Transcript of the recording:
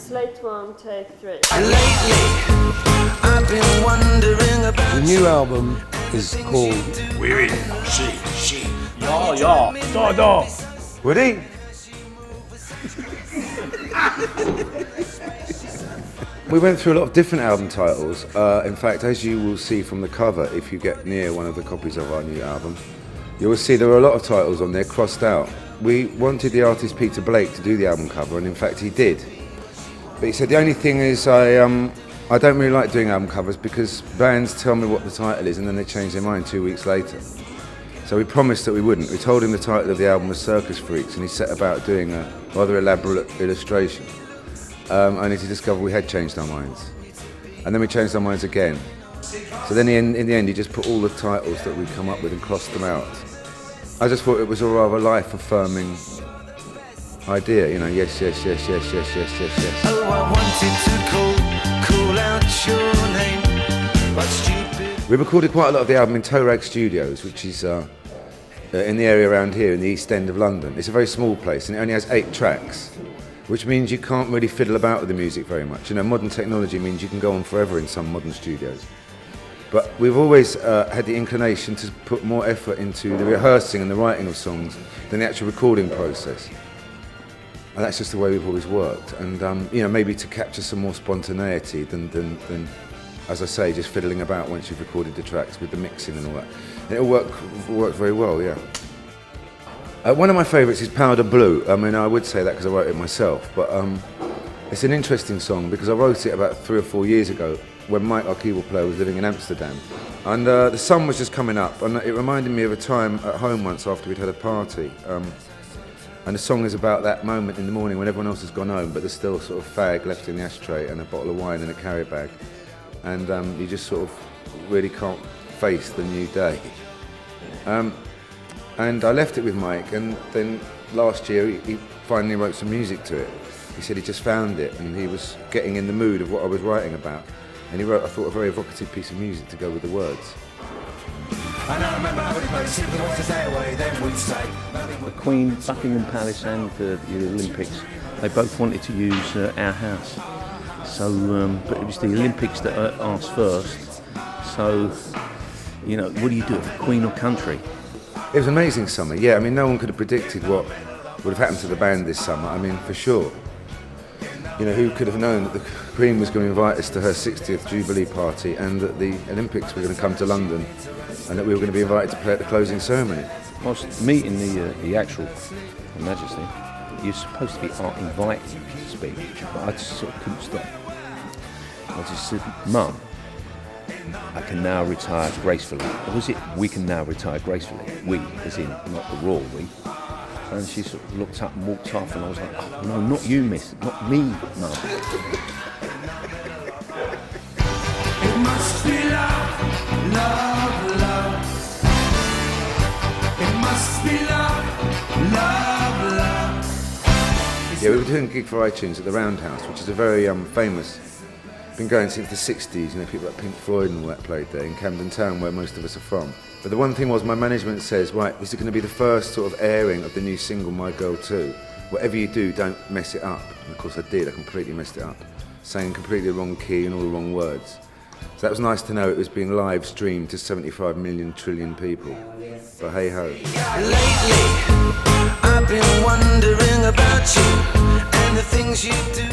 Slate one, take three. Lately, I've been wondering about The new album is called Oui Oui, she. Ja, da. Woody. We went through a lot of different album titles. In fact, as you will see from the cover, if you get near one of the copies of our new album, you will see there are a lot of titles on there crossed out. We wanted the artist Peter Blake to do the album cover, and in fact he did. But he said the only thing is I don't really like doing album covers because bands tell me what the title is and then they change their mind 2 weeks later. So we promised that we wouldn't. We told him the title of the album was Circus Freaks, and he set about doing a rather elaborate illustration. Only to discover we had changed our minds. And then we changed our minds again. So then in the end he just put all the titles that we'd come up with and crossed them out. I just thought it was a rather life-affirming idea, you know, yes. Oh, I wanted to call out your name, but stupid. We recorded quite a lot of the album in Toe Rag Studios, which is in the area around here, in the East End of London. It's a very small place and it only has 8 tracks, which means you can't really fiddle about with the music very much. You know, modern technology means you can go on forever in some modern studios. But we've always had the inclination to put more effort into the rehearsing and the writing of songs than the actual recording process. And that's just the way we've always worked. And you know, maybe to capture some more spontaneity than as I say, just fiddling about once you've recorded the tracks with the mixing and all that. And it all worked very well, yeah. One of my favourites is Powder Blue. I mean, I would say that because I wrote it myself, but it's an interesting song because I wrote it about 3 or 4 years ago when Mike, our keyboard player, was living in Amsterdam. And the sun was just coming up, and it reminded me of a time at home once after we'd had a party. And the song is about that moment in the morning when everyone else has gone home, but there's still sort of fag left in the ashtray and a bottle of wine in a carrier bag. And you just sort of really can't face the new day. And I left it with Mike, and then last year he finally wrote some music to it. He said he just found it, and he was getting in the mood of what I was writing about. And he wrote, I thought, a very evocative piece of music to go with the words. The Queen, Buckingham Palace and the Olympics, they both wanted to use our house. So, but it was the Olympics that asked first. So, you know, what do you do, Queen or country? It was an amazing summer, yeah. I mean, no one could have predicted what would have happened to the band this summer. I mean, for sure. You know, who could have known that the Queen was going to invite us to her 60th Jubilee party and that the Olympics were going to come to London and that we were going to be invited to play at the closing ceremony. Whilst meeting the actual Her Majesty, you're supposed to be invited to speak, but I just sort of couldn't stop. I just said, Mum, I can now retire gracefully. Or was it, we can now retire gracefully? We, as in, not the royal we. And she sort of looked up and walked off, and I was like, oh, no, not you, miss, not me, Mum. It must be love, love, love. It must be love, love, love. Yeah, we were doing a gig for iTunes at the Roundhouse, which is a very famous, been going since the 60s, you know, people like Pink Floyd and all that played there in Camden Town, where most of us are from. But the one thing was, my management says, right, this is going to be the first sort of airing of the new single, My Girl Too. Whatever you do, don't mess it up. And of course I did, I completely messed it up. Saying completely the wrong key and all the wrong words. So that was nice to know it was being live streamed to 75 million trillion people. But hey ho. Lately, I've been wondering about you and the things you do.